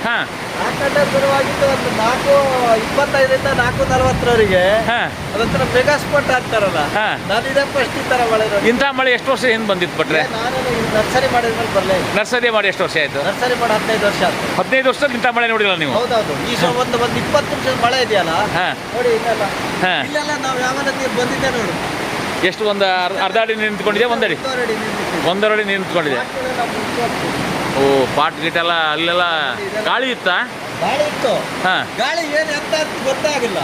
ಹಾಂ. ಆ ಕಡೆ ಶುರುವಾಗಿದ್ದು ಒಂದು 4:25ರಿಂದ 4:40ರವರೆಗೆ ಅದೊಂಥರ ಮೆಗಾ ಸ್ಪಾಟ್ ಆಗ್ತಾರಲ್ಲ. ನಾನು ಇದೇ ಫಸ್ಟ್ ಈ ಥರ ಮಳೆ ನೋಡಿ. ಇಂಥ ಮಳೆ ಎಷ್ಟು ವರ್ಷ ಹಿಂದೆ ಬಂದಿತ್ತು ಭಟ್ರೆ? ನಾನು ನರ್ಸರಿ ಮಾಡಿದ್ಮೇಲೆ ಬರಲೇ ಇಲ್ಲ. ನರ್ಸರಿ ಮಾಡಿ ಎಷ್ಟು ವರ್ಷ ಆಯಿತು? ನರ್ಸರಿ ಮಾಡಿ 15 ವರ್ಷ ಆಯ್ತು. 15 ವರ್ಷದಲ್ಲಿ ಇಂಥ ಮಳೆ ನೋಡಿಲ್ಲ ನೀವು? ಹೌದೌದು. ಈ ಒಂದು 20 ನಿಮಿಷದ ಮಳೆ ಇದೆಯಲ್ಲ ನೋಡಿ, ಇಲ್ಲೆಲ್ಲ ನಾವು ಯಾವ ನೀರು ಬಂದಿದ್ದೆ ನೋಡಿ. ಎಷ್ಟು? ಒಂದು ಅರ್ಧ ಅಡಿ ನೀರು ನಿಂತ್ಕೊಂಡಿದೆ? ಒಂದಡಿ? ಒಂದರಡಿ ನೀರು ನಿಂತ್ಕೊಂಡಿದೆ. ಓ, ಪಾಟ್ ಗಿಟೆಲ್ಲ ಅಲ್ಲೆಲ್ಲ ಗಾಳಿ ಇತ್ತಾ? ಗಾಳಿ ಇತ್ತು. ಗಾಳಿ ಏನು ಎಂತ ಗೊತ್ತಾಗಿಲ್ಲ.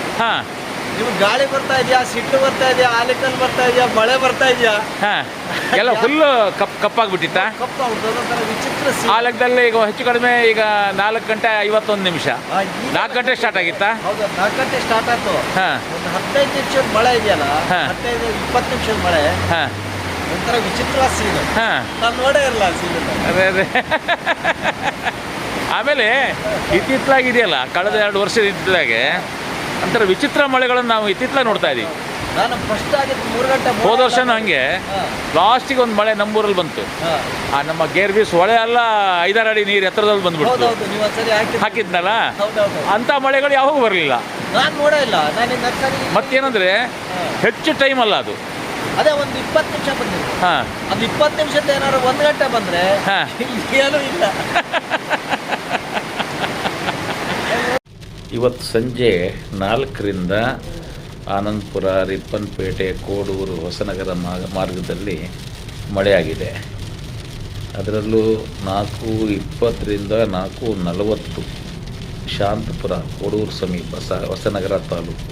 ನಿಮ್ಗೆ ಗಾಳಿ ಬರ್ತಾ ಇದೆಯಾ, ಸಿಟ್ಟು ಬರ್ತಾ ಇದೆಯಾ, ಆಲಿಕಲ್ ಬರ್ತಾ ಇದೆಯಾ, ಮಳೆ ಬರ್ತಾ ಇದೆಯಾ? ಎಲ್ಲ ಫುಲ್ಲು ಕಪ್ಪಾಗ್ಬಿಟ್ಟಿತ್ತ? ಕಪ್ಪಾಗ್ಬಿಟ್ಟು ವಿಚಿತ್ರ. ಆ ಲೆಕ್ಕದಲ್ಲಿ ಈಗ ಹೆಚ್ಚು ಕಡಿಮೆ ಈಗ 4 ಗಂಟೆ 51 ನಿಮಿಷ. 4 ಗಂಟೆ ಸ್ಟಾರ್ಟ್ ಆಗಿತ್ತಾ? ಹೌದು, 4 ಗಂಟೆ ಸ್ಟಾರ್ಟ್ ಆಯ್ತು. ಒಂದು 15 ನಿಮಿಷದ ಮಳೆ ಇದೆಯಲ್ಲ, 15-20 ನಿಮಿಷದ ಮಳೆ ಒಂಥರ ವಿಚಿತ್ರ ಸೀನು. ನಾನು ನೋಡೇ ಇರಲ್ಲ ಸೀನು. ಅದೇ ಆಮೇಲೆ ಇತ್ತಿತ್ತಲಾಗಿದೆಯಲ್ಲ, ಕಳೆದ 2 ವರ್ಷದ ಇತ್ತಿತ್ತಲಾಗೆ ಒಂಥರ ವಿಚಿತ್ರ ಮಳೆಗಳನ್ನು ನಾವು ಇತ್ತಿತ್ತಲಾಗಿ ನೋಡ್ತಾ ಇದ್ದೀವಿ. ನಾನು ಫಸ್ಟ್ ಆಗಿದ್ದು 3 ಗಂಟೆ. ಹೋದ ವರ್ಷನೂ ಹಂಗೆ ಲಾಸ್ಟಿಗೆ ಒಂದು ಮಳೆ ನಮ್ಮೂರಲ್ಲಿ ಬಂತು. ನಮ್ಮ ಗೇರ್ ಬೀಸ್ ಹೊಳೆ ಎಲ್ಲ 5-6 ಅಡಿ ನೀರು ಎತ್ತರದಲ್ಲಿ ಬಂದ್ಬಿಡ್ತು. ಹಾಕಿದ್ನಲ್ಲ, ಅಂಥ ಮಳೆಗಳು ಯಾವಾಗ ಬರಲಿಲ್ಲ. ನಾನು ನೋಡೇ ಇಲ್ಲ. ಮತ್ತೇನಂದ್ರೆ ಹೆಚ್ಚು ಟೈಮ್ ಅಲ್ಲ ಅದು. ಅದೇ ಒಂದು 20 ನಿಮಿಷ ಬಂದಿದೆ. ಅದು 20 ನಿಮಿಷದ ಏನಾದ್ರು 1 ಗಂಟೆ ಬಂದ್ರೆ ಏನೂ ಇಲ್ಲ. ಇವತ್ತು ಸಂಜೆ 4ರಿಂದ ಆನಂದಪುರ, ರಿಪ್ಪನ್ಪೇಟೆ, ಕೋಡೂರು, ಹೊಸನಗರ ಮಾರ್ಗದಲ್ಲಿ ಮಳೆಯಾಗಿದೆ. ಅದರಲ್ಲೂ 4:20ರಿಂದ 4:40 ಶಾಂತಪುರ, ಕೋಡೂರು ಸಮೀಪ ಹೊಸನಗರ ತಾಲೂಕು,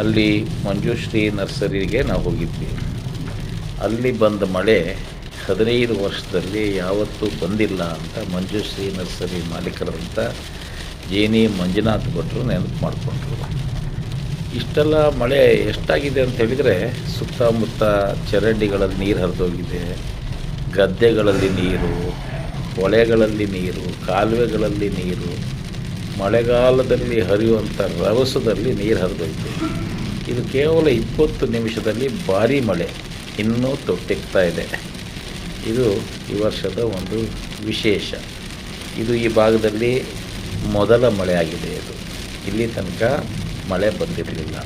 ಅಲ್ಲಿ ಮಂಜುಶ್ರೀ ನರ್ಸರಿಗೆ ನಾವು ಹೋಗಿದ್ವಿ. ಅಲ್ಲಿ ಬಂದ ಮಳೆ 15 ವರ್ಷದಲ್ಲಿ ಯಾವತ್ತೂ ಬಂದಿಲ್ಲ ಅಂತ ಮಂಜುಶ್ರೀ ನರ್ಸರಿ ಮಾಲೀಕರಂತ ಜೇನಿ ಮಂಜುನಾಥ್ ಭಟ್ರು ನೆನಪು ಮಾಡಿಕೊಂಡ್ರು. ಇಷ್ಟೆಲ್ಲ ಮಳೆ ಎಷ್ಟಾಗಿದೆ ಅಂತ ಹೇಳಿದರೆ, ಸುತ್ತಮುತ್ತ ಚರಂಡಿಗಳಲ್ಲಿ ನೀರು ಹರಿದೋಗಿದೆ, ಗದ್ದೆಗಳಲ್ಲಿ ನೀರು, ಹೊಳೆಗಳಲ್ಲಿ ನೀರು, ಕಾಲುವೆಗಳಲ್ಲಿ ನೀರು, ಮಳೆಗಾಲದಲ್ಲಿ ಹರಿಯುವಂಥ ರಭಸದಲ್ಲಿ ನೀರು ಹರಿದೋಯ್ತು. ಇದು ಕೇವಲ 20 ನಿಮಿಷದಲ್ಲಿ ಭಾರೀ ಮಳೆ ಇನ್ನೂ ತೊಟ್ಟಿಗ್ತಾ ಇದೆ. ಇದು ಈ ವರ್ಷದ ಒಂದು ವಿಶೇಷ. ಇದು ಈ ಭಾಗದಲ್ಲಿ ಮೊದಲ ಮಳೆ ಆಗಿದೆ. ಇದು ಇಲ್ಲಿ ತನಕ ಮಳೆ ಬಂದಿರಲಿಲ್ಲ.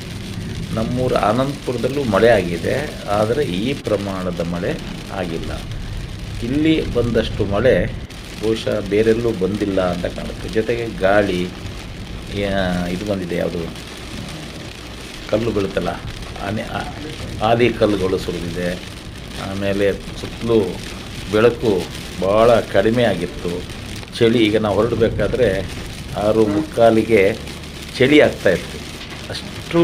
ನಮ್ಮೂರು ಆನಂದಪುರದಲ್ಲೂ ಮಳೆ ಆಗಿದೆ, ಆದರೆ ಈ ಪ್ರಮಾಣದ ಮಳೆ ಆಗಿಲ್ಲ. ಇಲ್ಲಿ ಬಂದಷ್ಟು ಮಳೆ ಬಹುಶಃ ಬೇರೆಲ್ಲೂ ಬಂದಿಲ್ಲ ಅಂತ ಕಾಣುತ್ತೆ. ಜೊತೆಗೆ ಗಾಳಿ ಇದು ಬಂದಿದೆ, ಯಾವುದು ಕಲ್ಲು ಬೀಳುತ್ತಲ್ಲ, ಆದಿ ಕಲ್ಲುಗಳು ಸುರಿದಿದೆ. ಆಮೇಲೆ ಸುತ್ತಲೂ ಬೆಳಕು ಭಾಳ ಕಡಿಮೆ ಆಗಿತ್ತು. ಚಳಿ, ಈಗ ನಾವು ಹೊರಡಬೇಕಾದ್ರೆ 6:45ಗೆ ಚಳಿ ಆಗ್ತಾಯಿತ್ತು. ಅಷ್ಟು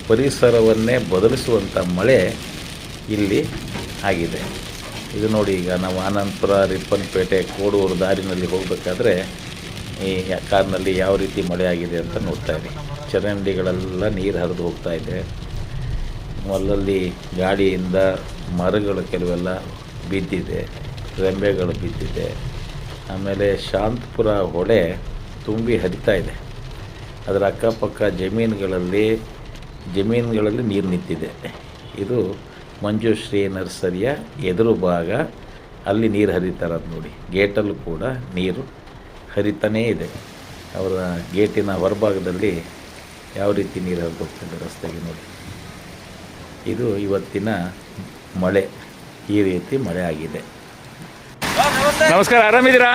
ಪರಿಸರವನ್ನೇ ಬದಲಿಸುವಂಥ ಮಳೆ ಇಲ್ಲಿ ಆಗಿದೆ. ಇದು ನೋಡಿ, ಈಗ ನಾವು ಆನಂದಪುರ, ರಿಪ್ಪನ್ಪೇಟೆ, ಕೋಡೂರು ದಾರಿನಲ್ಲಿ ಹೋಗಬೇಕಾದ್ರೆ ಈ ಕಾರ್ನಲ್ಲಿ ಯಾವ ರೀತಿ ಮಳೆ ಆಗಿದೆ ಅಂತ ನೋಡ್ತಾ ಇದ್ದೀವಿ. ಚರಂಡಿಗಳೆಲ್ಲ ನೀರು ಹರಿದು ಹೋಗ್ತಾ ಇದೆ. ಅಲ್ಲಲ್ಲಿ ಗಾಡಿಯಿಂದ ಮರಗಳು ಕೆಲವೆಲ್ಲ ಬಿದ್ದಿದೆ, ರೆಂಬೆಗಳು ಬಿದ್ದಿದೆ. ಆಮೇಲೆ ಶಾಂತಪುರ ಹೊಳೆ ತುಂಬಿ ಹರಿತಾ ಇದೆ. ಅದರ ಅಕ್ಕಪಕ್ಕ ಜಮೀನುಗಳಲ್ಲಿ ನೀರು ನಿಂತಿದೆ. ಇದು ಮಂಜುಶ್ರೀ ನರ್ಸರಿಯ ಎದುರು ಭಾಗ. ಅಲ್ಲಿ ನೀರು ಹರಿತಾರದು ನೋಡಿ. ಗೇಟಲ್ಲೂ ಕೂಡ ನೀರು ಹರಿತಾನೇ ಇದೆ. ಅವರ ಗೇಟಿನ ಹೊರಭಾಗದಲ್ಲಿ ಯಾವ ರೀತಿ ನೀರು ಹರಿದು ಹೋಗ್ತದೆ ರಸ್ತೆಗೆ ನೋಡಿ. ಇದು ಇವತ್ತಿನ ಮಳೆ. ಈ ರೀತಿ ಮಳೆ ಆಗಿದೆ. ನಮಸ್ಕಾರ, ಆರಾಮಿದ್ದೀರಾ?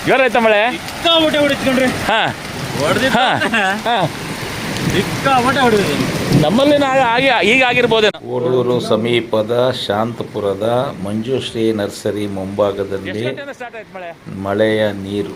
ಜೋರಾಯ್ತಾ ಮಳೆ? ನಮ್ಮಲ್ಲಿ ಈಗ ಆಗಿರ್ಬೋದೇನೋ. ಕೋಡೂರು ಸಮೀಪದ ಶಾಂತಪುರದ ಮಂಜುಶ್ರೀ ನರ್ಸರಿ ಮುಂಭಾಗದಲ್ಲಿ ಮಳೆಯ ನೀರು